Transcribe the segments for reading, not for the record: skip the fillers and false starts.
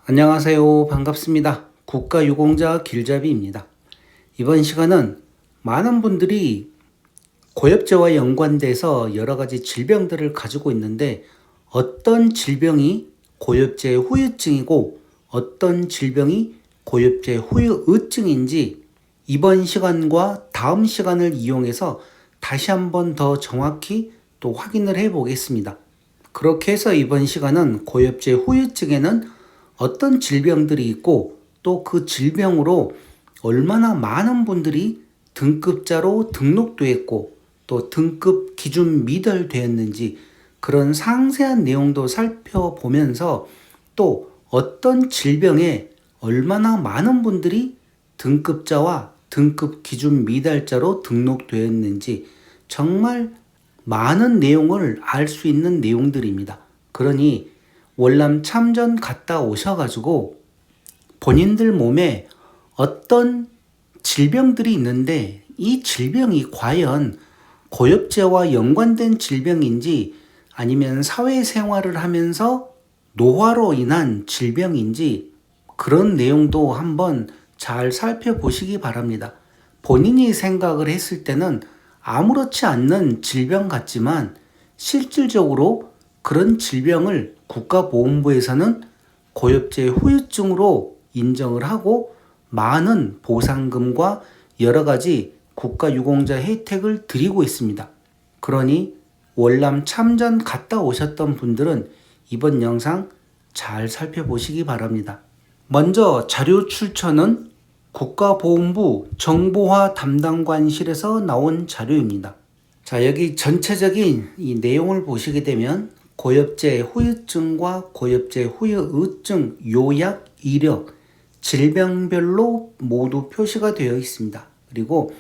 안녕하세요. 반갑습니다. 국가유공자 길잡이입니다. 이번 시간은 많은 분들이 고엽제와 연관돼서 여러 가지 질병들을 가지고 있는데 어떤 질병이 고엽제 후유증이고 어떤 질병이 고엽제 후유증인지 이번 시간과 다음 시간을 이용해서 다시 한번 더 정확히 또 확인을 해 보겠습니다. 그렇게 해서 이번 시간은 고엽제 후유증에는 어떤 질병들이 있고 또 그 질병으로 얼마나 많은 분들이 등급자로 등록되어 있고 또 등급 기준 미달되었는지 그런 상세한 내용도 살펴보면서 또 어떤 질병에 얼마나 많은 분들이 등급자와 등급 기준 미달자로 등록되었는지 정말 많은 내용을 알 수 있는 내용들입니다. 그러니 월남 참전 갔다 오셔가지고 본인들 몸에 어떤 질병들이 있는데 이 질병이 과연 고엽제와 연관된 질병인지 아니면 사회생활을 하면서 노화로 인한 질병인지 그런 내용도 한번 잘 살펴보시기 바랍니다. 본인이 생각을 했을 때는 아무렇지 않는 질병 같지만 실질적으로 그런 질병을 국가보건부에서는 고엽제 후유증으로 인정을 하고 많은 보상금과 여러 가지 국가유공자 혜택을 드리고 있습니다. 그러니 월남 참전 갔다 오셨던 분들은 이번 영상 잘 살펴보시기 바랍니다. 먼저 자료 출처는 국가보건부 정보화 담당관실에서 나온 자료입니다. 자, 여기 전체적인 이 내용을 보시게 되면 고엽제 후유증과 고엽제 후유증 요약 이력 질병별로 모두 표시가 되어 있습니다. 그리고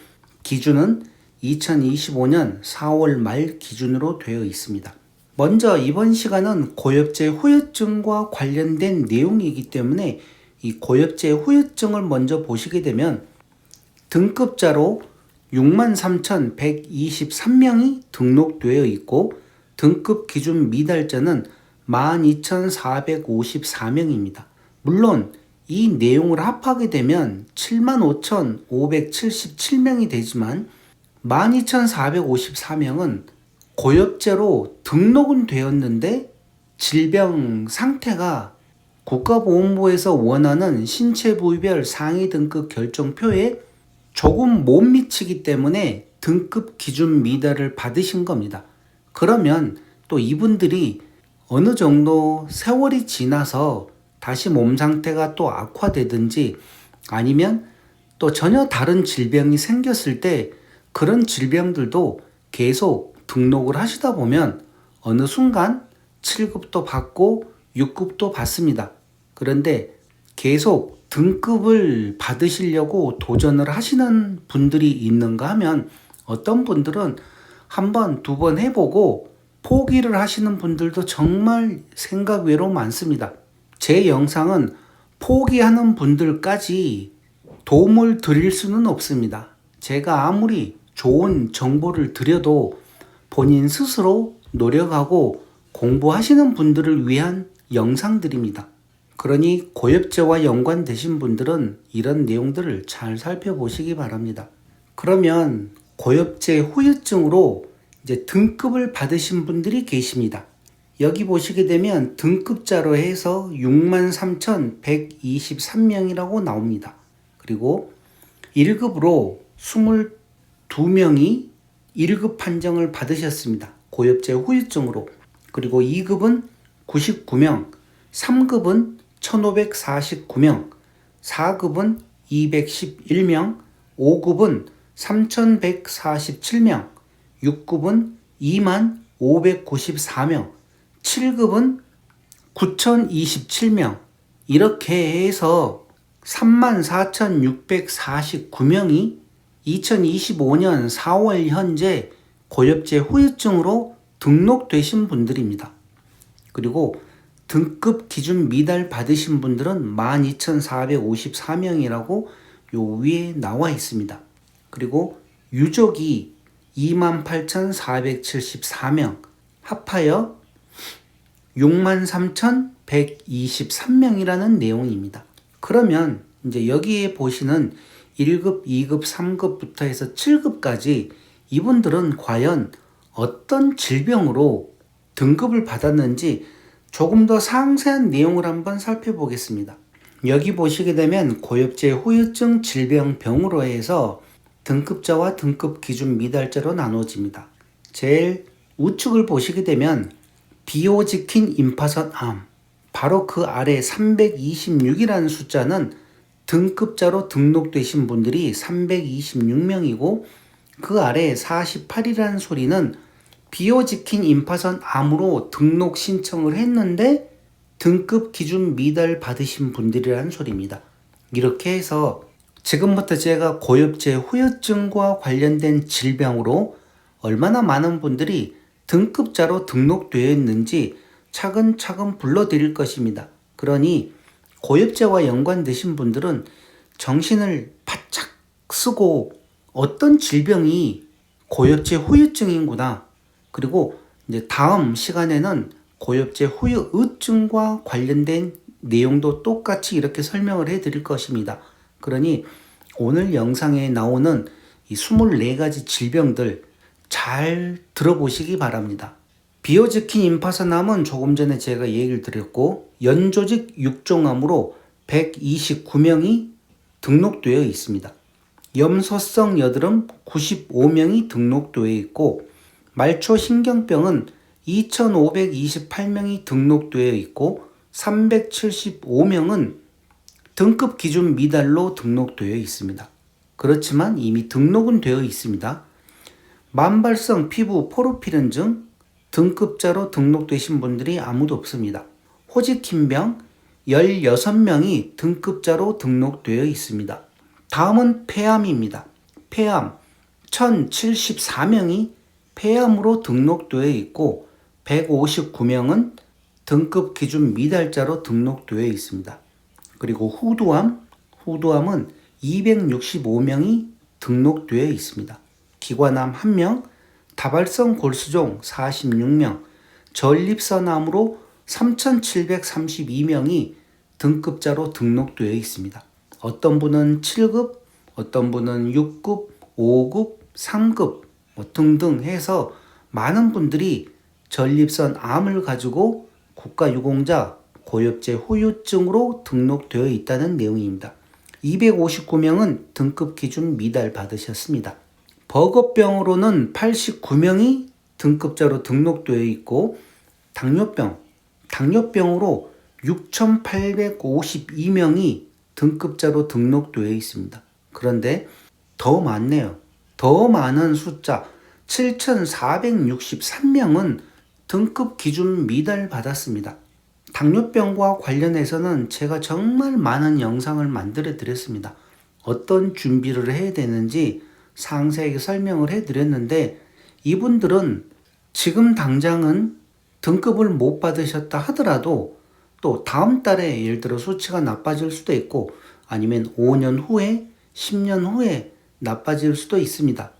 기준은 2025년 4월 말 기준으로 되어 있습니다. 먼저 이번 시간은 고엽제 후유증과 관련된 내용이기 때문에 이 고엽제 후유증을 먼저 보시게 되면 등급자로 63,123명이 등록되어 있고 등급 기준 미달자는 12,454명입니다. 물론 이 내용을 합하게 되면 75,577명이 되지만 12,454명은 고엽제로 등록은 되었는데 질병 상태가 국가보건부에서 원하는 신체 부위별 상위 등급 결정표에 조금 못 미치기 때문에 등급 기준 미달을 받으신 겁니다. 그러면 또 이분들이 어느 정도 세월이 지나서 다시 몸 상태가 또 악화되든지 아니면 또 전혀 다른 질병이 생겼을 때 그런 질병들도 계속 등록을 하시다 보면 어느 순간 7급도 받고 6급도 받습니다. 그런데 계속 등급을 받으시려고 도전을 하시는 분들이 있는가 하면 어떤 분들은 한 번, 두 번 해보고 포기를 하시는 분들도 정말 생각 외로 많습니다. 제 영상은 포기하는 분들까지 도움을 드릴 수는 없습니다. 제가 아무리 좋은 정보를 드려도 본인 스스로 노력하고 공부하시는 분들을 위한 영상들입니다. 그러니 고엽제와 연관되신 분들은 이런 내용들을 잘 살펴보시기 바랍니다. 그러면 고엽제 후유증으로 이제 등급을 받으신 분들이 계십니다. 여기 보시게 되면 등급자로 해서 63,123명이라고 나옵니다. 그리고 1급으로 22명이 1급 판정을 받으셨습니다. 고엽제 후유증으로. 그리고 2급은 99명, 3급은 1549명, 4급은 211명, 5급은 3147명, 6급은 2594명, 7급은 9027명, 이렇게 해서 34,649명이 2025년 4월 현재 고엽제 후유증으로 등록되신 분들입니다. 그리고 등급 기준 미달 받으신 분들은 12,454명이라고 요 위에 나와 있습니다. 그리고 유족이 28,474명 합하여 63,123 123명이라는 내용입니다. 그러면 이제 여기에 보시는 1급, 2급, 3급부터 해서 7급까지 이분들은 과연 어떤 질병으로 등급을 받았는지 조금 더 상세한 내용을 한번 살펴보겠습니다. 여기 보시게 되면 고엽제 후유증 질병병으로 해서 등급자와 등급 기준 미달자로 나눠집니다. 제일 우측을 보시게 되면 비오지킨 임파선암, 바로 그 아래 326이라는 숫자는 등급자로 등록되신 분들이 326명이고 그 아래 48이라는 소리는 비오지킨 임파선암으로 등록 신청을 했는데 등급 기준 미달 받으신 분들이라는 소리입니다. 이렇게 해서 지금부터 제가 고엽제 후유증과 관련된 질병으로 얼마나 많은 분들이 등급자로 등록되어 있는지 차근차근 불러드릴 것입니다. 그러니 고엽제와 연관되신 분들은 정신을 바짝 쓰고 어떤 질병이 고엽제 후유증인구나. 그리고 이제 다음 시간에는 고엽제 후유증과 관련된 내용도 똑같이 이렇게 설명을 해 드릴 것입니다. 그러니 오늘 영상에 나오는 이 24가지 질병들 잘 들어보시기 바랍니다. 비오지킨 임파선암은 조금 전에 제가 얘기를 드렸고 연조직 육종암으로 129명이 등록되어 있습니다. 염소성 여드름 95명이 등록되어 있고 말초신경병은 2,528명이 등록되어 있고 375명은 등급 기준 미달로 등록되어 있습니다. 그렇지만 이미 등록은 되어 있습니다. 만발성 피부 포르피른증 등급자로 등록되신 분들이 아무도 없습니다. 호지킨병 16명이 등급자로 등록되어 있습니다. 다음은 폐암입니다. 폐암 1,074명이 폐암으로 등록되어 있고 159명은 등급 기준 미달자로 등록되어 있습니다. 그리고 후두암은 265명이 등록되어 있습니다. 기관암 1명, 다발성 골수종 46명, 전립선암으로 3,732명이 등급자로 등록되어 있습니다. 어떤 분은 7급, 어떤 분은 6급, 5급, 3급 등등 해서 많은 분들이 전립선 암을 가지고 국가유공자 고엽제 후유증으로 등록되어 있다는 내용입니다. 259명은 등급 기준 미달 받으셨습니다. 버거병으로는 89명이 등급자로 등록되어 있고 당뇨병으로 6,852명이 등급자로 등록되어 있습니다. 그런데 더 많네요. 더 많은 숫자 7,463명은 등급 기준 미달 받았습니다. 당뇨병과 관련해서는 제가 정말 많은 영상을 만들어 드렸습니다. 어떤 준비를 해야 되는지 상세하게 설명을 해 드렸는데 이분들은 지금 당장은 등급을 못 받으셨다 하더라도 또 다음 달에 예를 들어 수치가 나빠질 수도 있고 아니면 5년 후에 10년 후에 나빠질 수도 있습니다.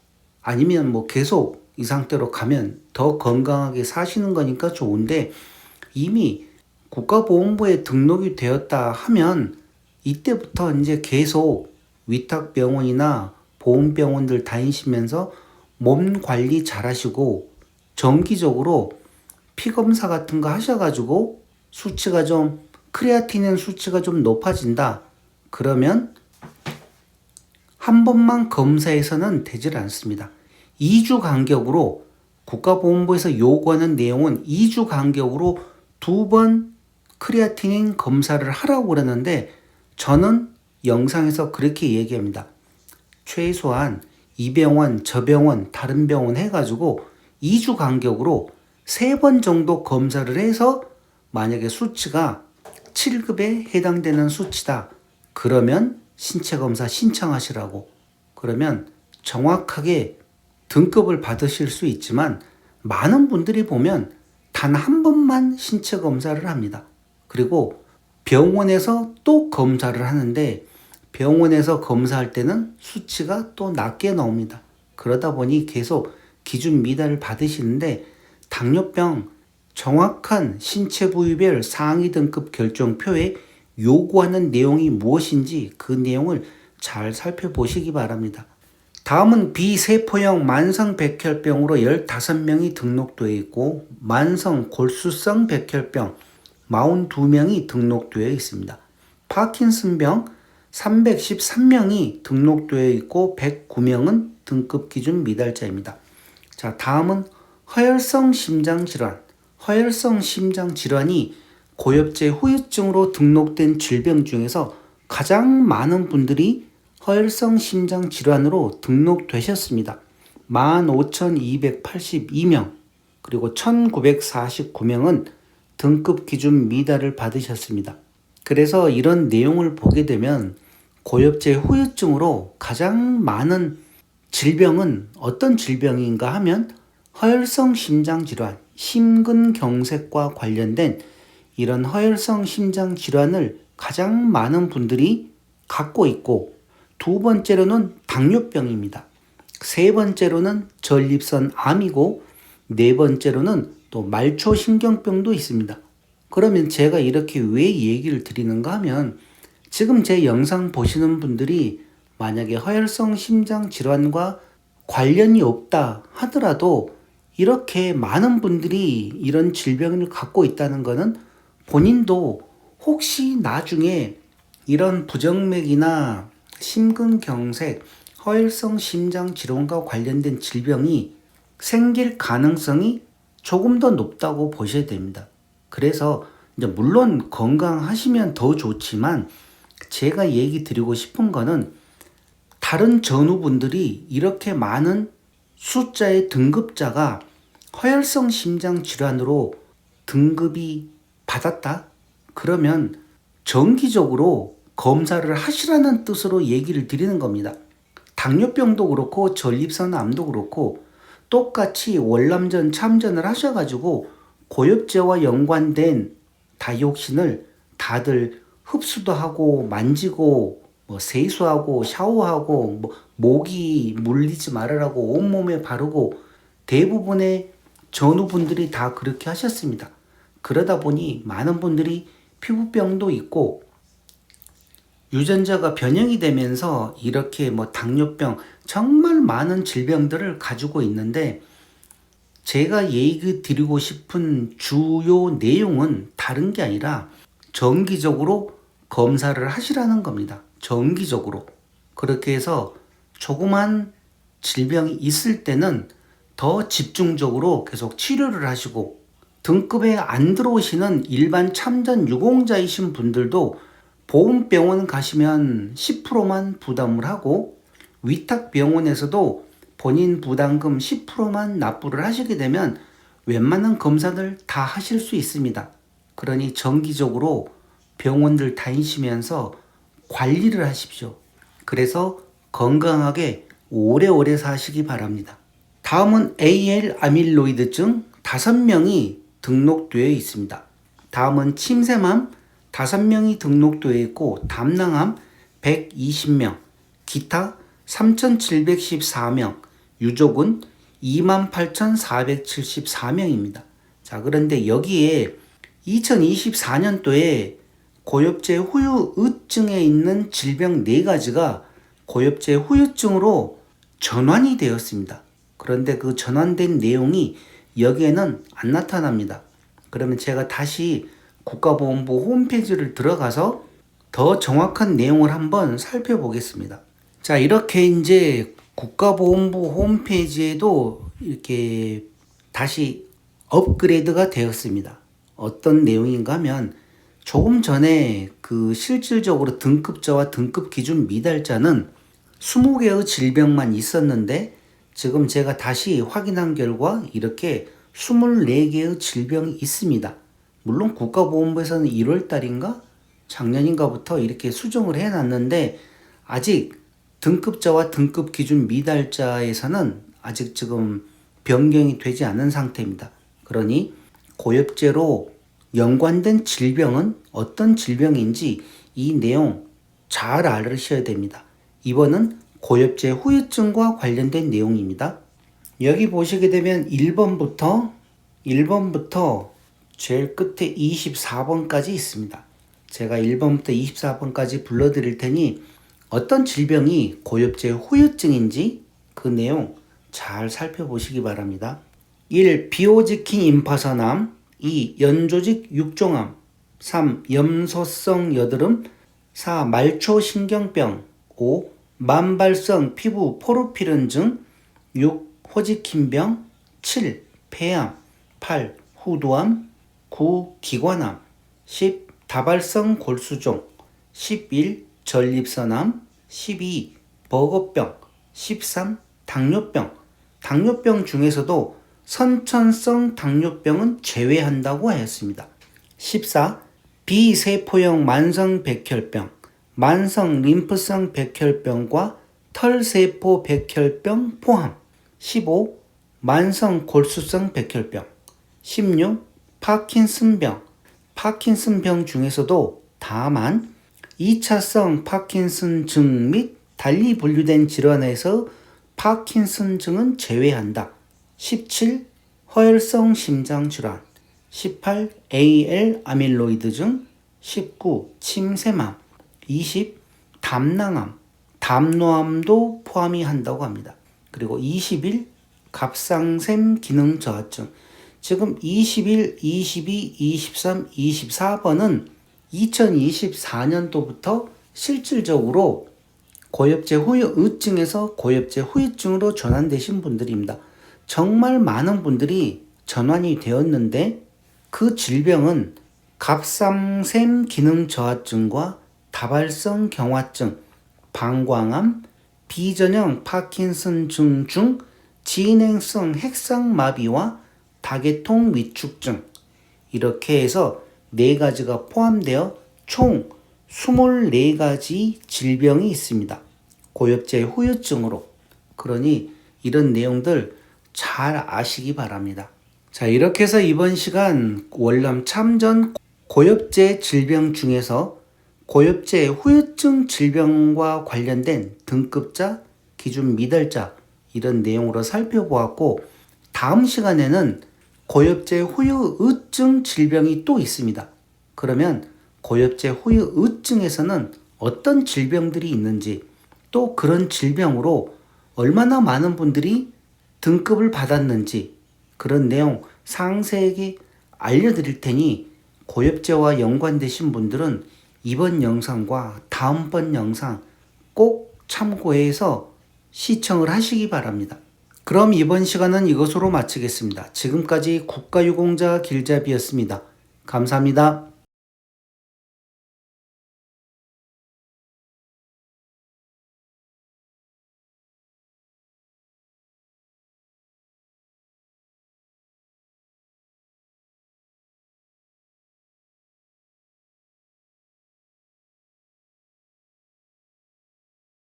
아니면 뭐 계속 이 상태로 가면 더 건강하게 사시는 거니까 좋은데 이미 국가보험부에 등록이 되었다 하면 이때부터 이제 계속 위탁병원이나 보험병원들 다니시면서 몸 관리 잘 하시고 정기적으로 피검사 같은 거 하셔가지고 수치가 좀 크레아티닌 수치가 좀 높아진다. 그러면 한 번만 검사해서는 되질 않습니다. 2주 간격으로 국가보험부에서 요구하는 내용은 2주 간격으로 2번 크레아티닌 검사를 하라고 그러는데 저는 영상에서 그렇게 얘기합니다. 최소한 이 병원, 저 병원, 다른 병원 해가지고 2주 간격으로 3번 정도 검사를 해서 만약에 수치가 7급에 해당되는 수치다. 그러면 신체검사 신청하시라고. 그러면 정확하게 등급을 받으실 수 있지만 많은 분들이 보면 단 한 번만 신체검사를 합니다. 그리고 병원에서 또 검사를 하는데 병원에서 검사할 때는 수치가 또 낮게 나옵니다. 그러다 보니 계속 기준 미달을 받으시는데 당뇨병 정확한 신체 부위별 상위 등급 결정표에 요구하는 내용이 무엇인지 그 내용을 잘 살펴보시기 바랍니다. 다음은 비세포형 만성 백혈병으로 15명이 등록되어 있고 만성 골수성 백혈병 42명이 등록되어 있습니다. 파킨슨병 313명이 등록되어 있고 109명은 등급 기준 미달자입니다. 자, 다음은 허혈성 심장질환. 허혈성 심장질환이 고엽제 후유증으로 등록된 질병 중에서 가장 많은 분들이 허혈성 심장질환으로 등록되셨습니다. 15,282명 그리고 1,949명은 등급 기준 미달을 받으셨습니다. 그래서 이런 내용을 보게 되면 고엽제 후유증으로 가장 많은 질병은 어떤 질병인가 하면 허혈성 심장질환, 심근경색과 관련된 이런 허혈성 심장질환을 가장 많은 분들이 갖고 있고 두 번째로는 당뇨병입니다. 세 번째로는 전립선 암이고 네 번째로는 또 말초신경병도 있습니다. 그러면 제가 이렇게 왜 얘기를 드리는가 하면 지금 제 영상 보시는 분들이 만약에 허혈성 심장질환과 관련이 없다 하더라도 이렇게 많은 분들이 이런 질병을 갖고 있다는 것은 본인도 혹시 나중에 이런 부정맥이나 심근경색, 허혈성 심장질환과 관련된 질병이 생길 가능성이 조금 더 높다고 보셔야 됩니다. 그래서 이제 물론 건강하시면 더 좋지만 제가 얘기 드리고 싶은 거는 다른 전우분들이 이렇게 많은 숫자의 등급자가 허혈성 심장질환으로 등급이 받았다? 그러면 정기적으로 검사를 하시라는 뜻으로 얘기를 드리는 겁니다. 당뇨병도 그렇고 전립선 암도 그렇고 똑같이 월남전 참전을 하셔가지고 고엽제와 연관된 다이옥신을 다들 흡수도 하고 만지고 세수하고 샤워하고 모기 물리지 말으라고 온몸에 바르고 대부분의 전우분들이 다 그렇게 하셨습니다. 그러다 보니 많은 분들이 피부병도 있고 유전자가 변형이 되면서 이렇게 당뇨병 정말 많은 질병들을 가지고 있는데 제가 얘기 드리고 싶은 주요 내용은 다른 게 아니라 정기적으로 검사를 하시라는 겁니다. 정기적으로. 그렇게 해서 조그만 질병이 있을 때는 더 집중적으로 계속 치료를 하시고 등급에 안 들어오시는 일반 참전 유공자이신 분들도 보험병원 가시면 10%만 부담을 하고 위탁병원에서도 본인 부담금 10%만 납부를 하시게 되면 웬만한 검사들 다 하실 수 있습니다. 그러니 정기적으로 병원들 다니시면서 관리를 하십시오. 그래서 건강하게 오래오래 사시기 바랍니다. 다음은 AL 아밀로이드증 5명이 등록되어 있습니다. 다음은 침샘암 5명이 등록되어 있고 담낭암 120명, 기타 3,714명, 유족은 28,474명입니다. 자, 그런데 여기에 2024년도에 고엽제 후유증에 있는 질병 4가지가 고엽제 후유증으로 전환이 되었습니다. 그런데 그 전환된 내용이 여기에는 안 나타납니다. 그러면 제가 다시 국가보건부 홈페이지를 들어가서 더 정확한 내용을 한번 살펴보겠습니다. 자, 이렇게 이제 국가보건부 홈페이지에도 이렇게 다시 업그레이드가 되었습니다. 어떤 내용인가 하면 조금 전에 그 실질적으로 등급자와 등급 기준 미달자는 20개의 질병만 있었는데 지금 제가 다시 확인한 결과 이렇게 24개의 질병이 있습니다. 물론 국가보건부에서는 1월 달인가 작년인가부터 이렇게 수정을 해놨는데 아직 등급자와 등급 기준 미달자에서는 아직 지금 변경이 되지 않은 상태입니다. 그러니 고엽제로 연관된 질병은 어떤 질병인지 이 내용 잘 알으셔야 됩니다. 이번은 고엽제 후유증과 관련된 내용입니다. 여기 보시게 되면 1번부터 제일 끝에 24번까지 있습니다. 제가 1번부터 24번까지 불러드릴 테니 어떤 질병이 고엽제 후유증인지 그 내용 잘 살펴보시기 바랍니다. 1. 비호지킨 임파선암 2. 연조직 육종암 3. 염소성 여드름 4. 말초신경병 5. 만발성 피부 포르피른증 6. 호지킨병 7. 폐암 8. 후두암 9. 기관암 10. 다발성 골수종 11. 전립선암 12. 버거병 13. 당뇨병 당뇨병 중에서도 선천성 당뇨병은 제외한다고 하였습니다. 14. 비세포형 만성 백혈병 만성 림프성 백혈병과 털세포 백혈병 포함 15. 만성 골수성 백혈병 16. 파킨슨병 파킨슨병 중에서도 다만 2차성 파킨슨증 및 달리 분류된 질환에서 파킨슨증은 제외한다. 17. 허혈성 심장질환 18. AL 아밀로이드증 19. 침샘암 20. 담낭암 담노암도 포함이 한다고 합니다. 그리고 21. 갑상샘 기능 저하증 지금 21, 22, 23, 24번은 2024년도부터 실질적으로 고엽제 후유증에서 고엽제 후유증으로 전환되신 분들입니다. 정말 많은 분들이 전환이 되었는데 그 질병은 갑상샘 기능 저하증과 다발성 경화증, 방광암, 비전형 파킨슨증 중 진행성 핵상마비와 다계통 위축증 이렇게 해서 4가지가 포함되어 총 24가지 질병이 있습니다. 고엽제 후유증으로. 그러니 이런 내용들 잘 아시기 바랍니다. 자, 이렇게 해서 이번 시간 월남 참전 고엽제 질병 중에서 고엽제 후유증 질병과 관련된 등급자, 기준 미달자 이런 내용으로 살펴보았고 다음 시간에는 고엽제 후유증 질병이 또 있습니다. 그러면 고엽제 후유증에서는 어떤 질병들이 있는지 또 그런 질병으로 얼마나 많은 분들이 등급을 받았는지 그런 내용 상세하게 알려드릴 테니 고엽제와 연관되신 분들은 이번 영상과 다음번 영상 꼭 참고해서 시청을 하시기 바랍니다. 그럼 이번 시간은 이것으로 마치겠습니다. 지금까지 국가유공자 길잡이였습니다. 감사합니다.